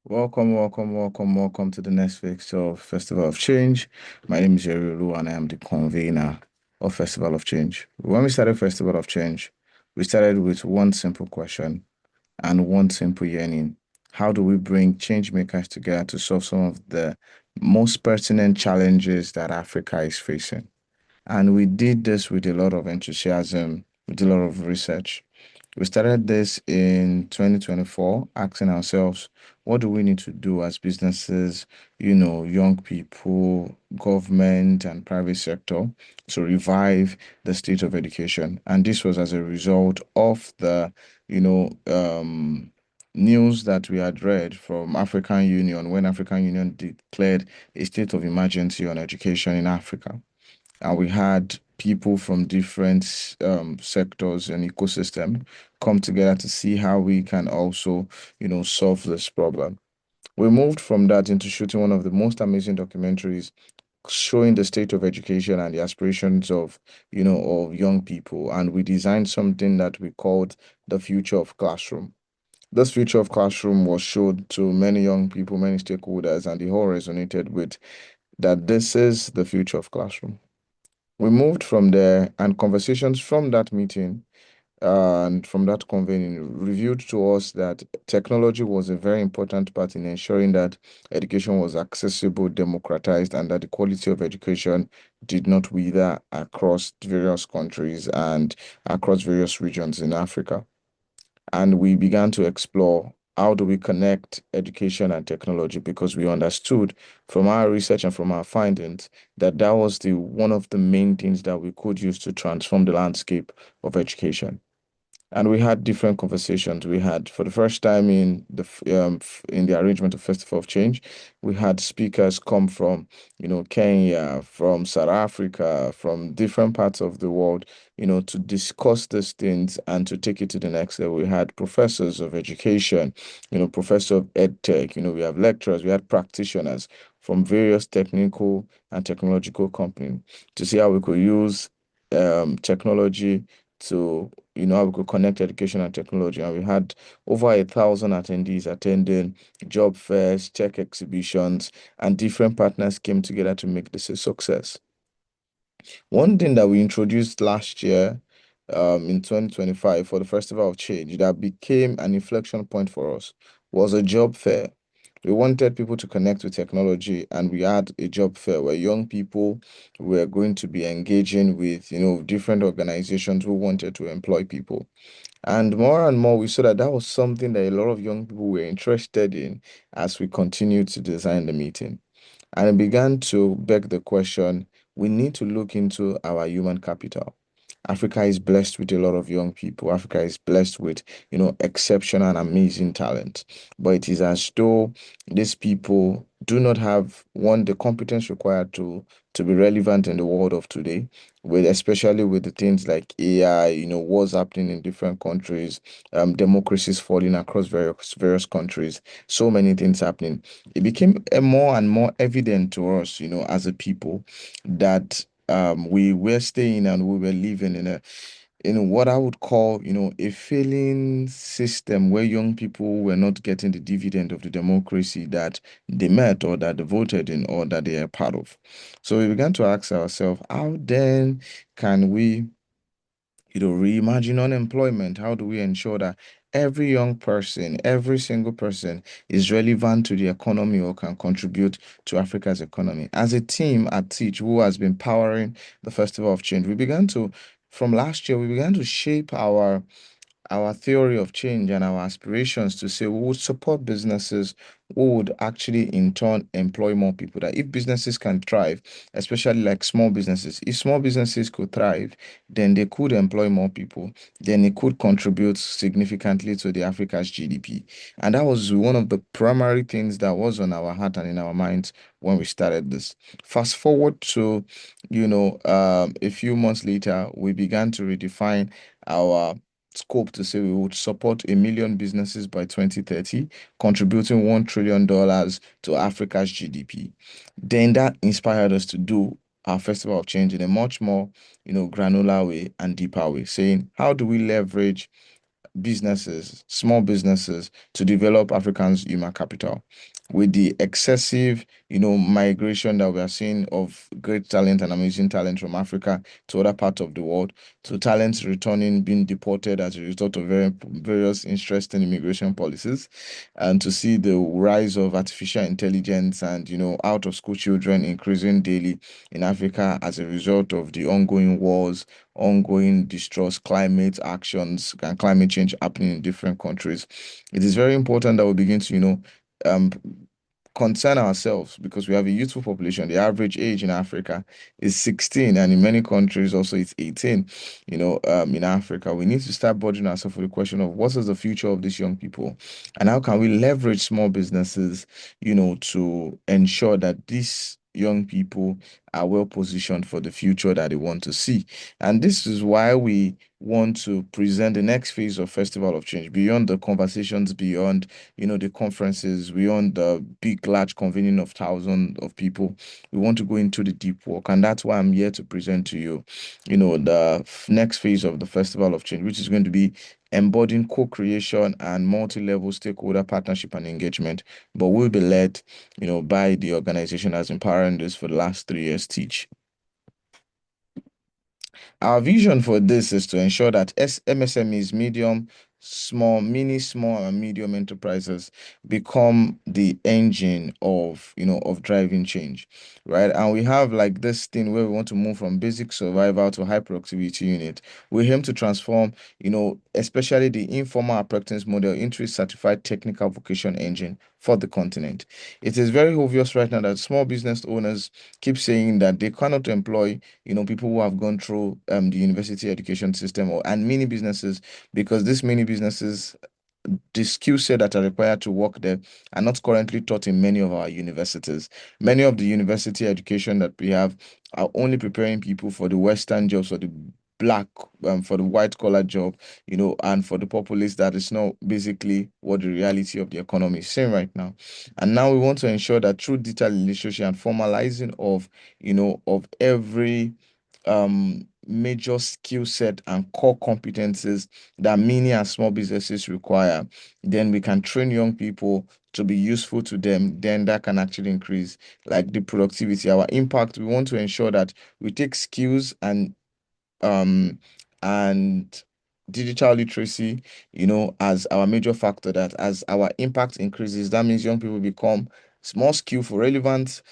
Welcome to the next week's of Festival of Change. My name is Erioluwa and I am the convener of Festival of Change. When we started Festival of Change, we started with one simple question and one simple yearning. How do we bring change makers together to solve some of the most pertinent challenges that Africa is facing? And we did this with a lot of enthusiasm, with a lot of research. We started this in 2024, asking ourselves, what do we need to do as businesses, young people, government, and private sector to revive the state of education? And this was as a result of the, you know, um, news that we had read from African Union when African Union declared a state of emergency on education in Africa, and we had people from different sectors and ecosystem come together to see how we can also, solve this problem. We moved from that into shooting one of the most amazing documentaries showing the state of education and the aspirations of, of young people. And we designed something that we called the future of classroom. This future of classroom was showed to many young people, many stakeholders, and they all resonated with that this is the future of classroom. We moved from there, and conversations from that meeting and from that convening revealed to us that technology was a very important part in ensuring that education was accessible, democratized, and that the quality of education did not wither across various countries and across various regions in Africa. And we began to explore how do we connect education and technology, because we understood from our research and from our findings that that was the one of the main things that we could use to transform the landscape of education. And we had different conversations. We had, for the first time in in the arrangement of Festival of Change, we had speakers come from, Kenya, from South Africa, from different parts of the world, to discuss these things and to take it to the next level. We had professors of education, professor of ed tech, we have lecturers, we had practitioners from various technical and technological companies to see how we could use technology to how we could connect education and technology. And we had over 1,000 attendees attending job fairs, tech exhibitions, and different partners came together to make this a success. One thing that we introduced last year, in 2025 for the Festival of Change that became an inflection point for us was a job fair. We wanted people to connect with technology, and we had a job fair where young people were going to be engaging with, different organizations who wanted to employ people. And more, we saw that that was something that a lot of young people were interested in as we continued to design the meeting. And it began to beg the question, we need to look into our human capital. Africa is blessed with a lot of young people. Africa is blessed with, exceptional and amazing talent. But it is as though these people do not have one, the competence required to be relevant in the world of today, with especially with the things like AI, what's happening in different countries, democracies falling across various countries, so many things happening. It became more and more evident to us, as a people, that we were staying and we were living in what I would call, a failing system where young people were not getting the dividend of the democracy that they met or that they voted in or that they are part of. So we began to ask ourselves, how then can we, reimagine unemployment? How do we ensure that every young person, every single person is relevant to the economy or can contribute to Africa's economy? As a team at Teach, who has been powering the Festival of Change, from last year, we began to shape our theory of change and our aspirations to say we would support businesses who would actually in turn employ more people. That if businesses can thrive, especially like small businesses, if small businesses could thrive, then they could employ more people, then it could contribute significantly to the Africa's GDP. And that was one of the primary things that was on our heart and in our minds when we started this. Fast forward to, a few months later, we began to redefine our scope to say we would support 1 million businesses by 2030, contributing $1 trillion to Africa's GDP. Then that inspired us to do our Festival of Change in a much more, granular way and deeper way, saying, how do we leverage small businesses, to develop Africans' human capital. With the excessive, migration that we are seeing of great talent and amazing talent from Africa to other parts of the world, to talents returning, being deported as a result of various interesting immigration policies, and to see the rise of artificial intelligence and, out of school children increasing daily in Africa as a result of the ongoing wars, ongoing distress, climate actions, and climate change happening in different countries. It is very important that we begin to, um, concern ourselves because we have a youthful population. The average age in Africa is 16, and in many countries also it's 18. In Africa, we need to start budgeting ourselves for the question of what is the future of these young people, and how can we leverage small businesses, to ensure that these young people are well positioned for the future that they want to see. And this is why we want to present the next phase of Festival of Change beyond the conversations, beyond the conferences, beyond the big, large convening of thousands of people. We want to go into the deep work. And that's why I'm here to present to you, the next phase of the Festival of Change, which is going to be embodying co-creation and multi-level stakeholder partnership and engagement, but will be led, by the organization that's empowering this for the last 3 years, Teach. Our vision for this is to ensure that MSMEs, small, and medium enterprises become the engine of driving change, right? And we have like this thing where we want to move from basic survival to high productivity unit. We aim to transform, especially the informal apprentice model into a certified technical vocation engine for the continent. It is very obvious right now that small business owners keep saying that they cannot employ people who have gone through the university education system and mini businesses, because these mini businesses, the skill set that are required to work there are not currently taught in many of our universities. Many of the university education that we have are only preparing people for the Western jobs, for the black, for the white collar job, and for the populace that is not basically what the reality of the economy is saying right now. And now we want to ensure that through digital literacy and formalizing of every major skill set and core competencies that many and small businesses require, then we can train young people to be useful to them. Then that can actually increase like the productivity, our impact. We want to ensure that we take skills um and digital literacy, as our major factor, that as our impact increases, that means young people become more skillful, relevant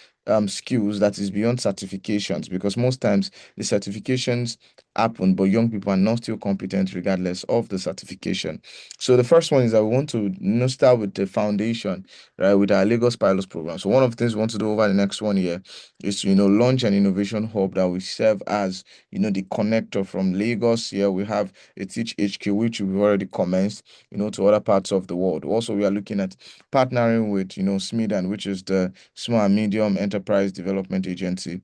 skills that is beyond certifications, because most times the certifications happen, but young people are not still competent regardless of the certification. So the first one is that we want to start with the foundation, right, with our Lagos Pilots program. So one of the things we want to do over the next 1 year is to, launch an innovation hub that will serve as the connector from Lagos. Here we have a Teach HQ, which we've already commenced, to other parts of the world. Also, we are looking at partnering with, SMIDAN, which is the Small and Medium Enterprise Development Agency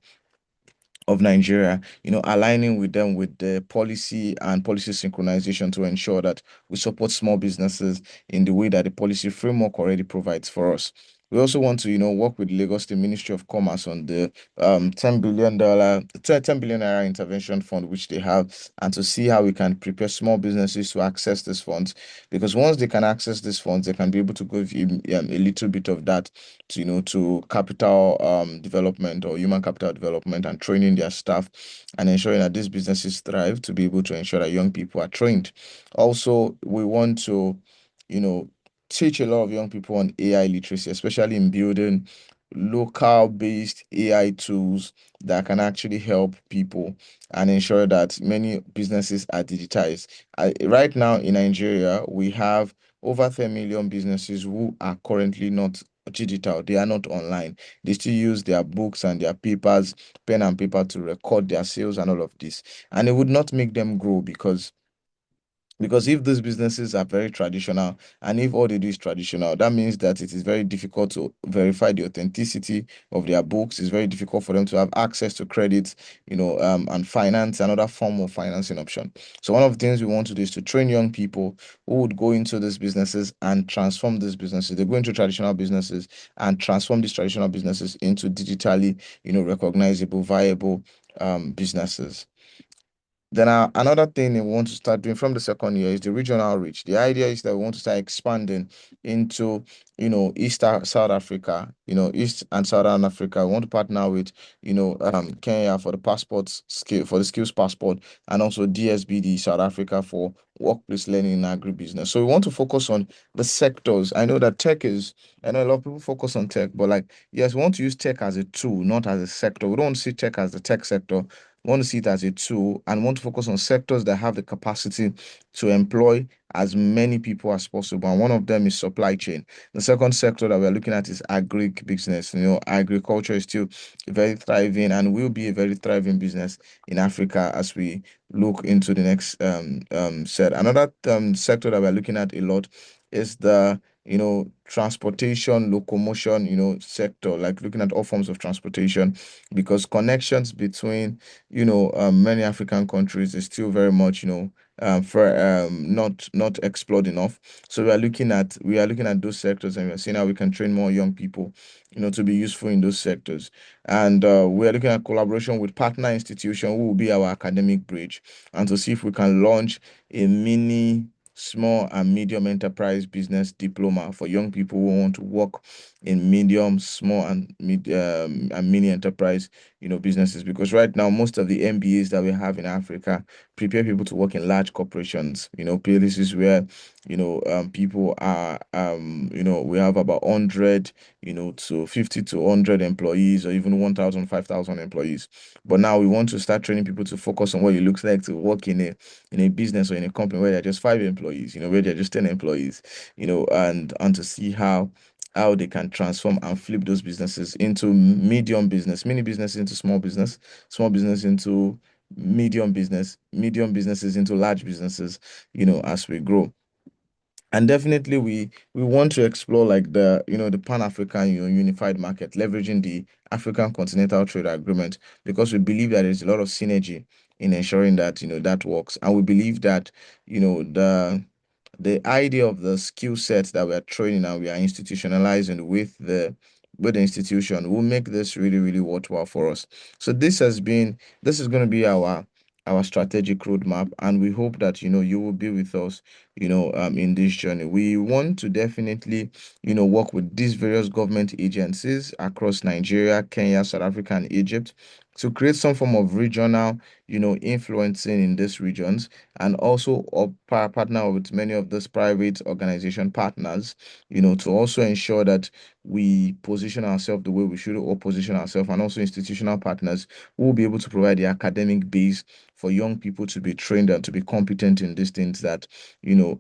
of Nigeria, aligning with them with the policy and policy synchronization to ensure that we support small businesses in the way that the policy framework already provides for us. We also want to, work with Lagos State Ministry of Commerce on the $10 billion naira intervention fund which they have, and to see how we can prepare small businesses to access these funds. Because once they can access these funds, they can be able to give a little bit of that to, to capital development or human capital development and training their staff, and ensuring that these businesses thrive, to be able to ensure that young people are trained. Also, we want to, you know, teach a lot of young people on AI literacy, especially in building local based AI tools that can actually help people and ensure that many businesses are digitized. Right now in Nigeria, we have over 10 million businesses who are currently not digital. They are not online. They still use their books and their papers, pen and paper, to record their sales and all of this. And it would not make them grow, because if these businesses are very traditional, and if all they do is traditional, that means that it is very difficult to verify the authenticity of their books. It's very difficult for them to have access to credit, and finance, another form of financing option. So one of the things we want to do is to train young people who would go into these businesses and transform these businesses. They go into traditional businesses and transform these traditional businesses into digitally, recognizable, viable businesses. Then another thing we want to start doing from the second year is the regional reach. The idea is that we want to start expanding into, South Africa, East and Southern Africa. We want to partner with, Kenya for the passports skill for the skills passport, and also DSBD South Africa for workplace learning in agribusiness. So we want to focus on the sectors. I know a lot of people focus on tech, but like, yes, we want to use tech as a tool, not as a sector. We don't want to see tech as the tech sector. We want to see it as a tool and want to focus on sectors that have the capacity to employ as many people as possible. And one of them is supply chain. The second sector that we're looking at is agri business. Agriculture is still very thriving and will be a very thriving business in Africa as we look into the next set. Another sector that we're looking at a lot is the transportation, locomotion, sector, like looking at all forms of transportation, because connections between many African countries is still very much, for not explored enough. So we are looking at those sectors, and we're seeing how we can train more young people, to be useful in those sectors. And we are looking at collaboration with partner institution who will be our academic bridge, and to see if we can launch a mini small and medium enterprise business diploma for young people who want to work in medium, small, and mini enterprise, businesses. Because right now, most of the MBAs that we have in Africa prepare people to work in large corporations, places where, people are, we have about 100, to 50 to 100 employees, or even 1,000, 5,000 employees. But now we want to start training people to focus on what it looks like to work in a business or in a company where there are just 5 employees, where there are just 10 employees, and to see how they can transform and flip those businesses into medium business, mini business into small business into medium businesses into large businesses, as we grow. And definitely we want to explore like the Pan-African unified market, leveraging the African Continental Trade Agreement, because we believe that there's a lot of synergy in ensuring that that works. And we believe that the idea of the skill sets that we're training and we are institutionalizing with the institution will make this really, really worthwhile for us. So this is going to be our strategic roadmap, and we hope that you will be with us, in this journey. We want to definitely, work with these various government agencies across Nigeria, Kenya, South Africa, and Egypt to create some form of regional, influencing in these regions, and also partner with many of those private organization partners, to also ensure that we position ourselves the way we should or position ourselves, and also institutional partners who will be able to provide the academic base for young people to be trained and to be competent in these things that that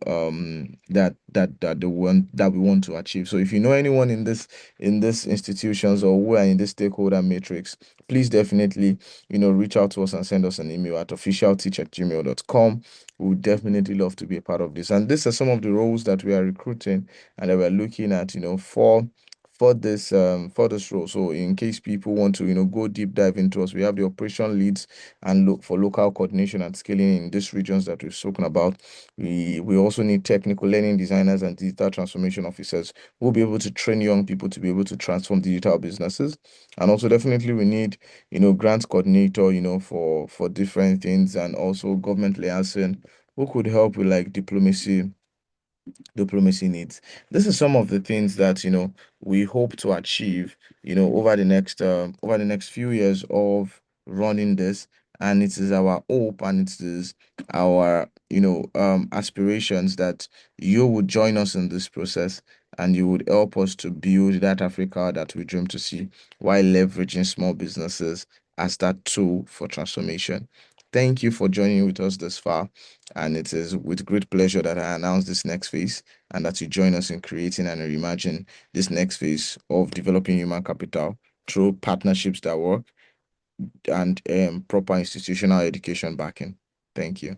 we want to achieve. So if you know anyone in this institutions or who are in this stakeholder matrix, please definitely reach out to us and send us an email at officialteach@gmail.com. We would definitely love to be a part of this. And these are some of the roles that we are recruiting and that we're looking at, for this role. So in case people want to go deep dive into us, we have the operation leads and look for local coordination and scaling in these regions that we've spoken about. We also need technical learning designers and digital transformation officers who will be able to train young people to be able to transform digital businesses. And also definitely we need grants coordinator, for different things, and also government liaison who could help with like diplomacy needs. This is some of the things that we hope to achieve, over the next few years of running this. And it is our hope, and it is our aspirations that you would join us in this process, and you would help us to build that Africa that we dream to see, while leveraging small businesses as that tool for transformation. Thank you for joining with us this far. And it is with great pleasure that I announce this next phase, and that you join us in creating and reimagine this next phase of developing human capital through partnerships that work, and proper institutional education backing. Thank you.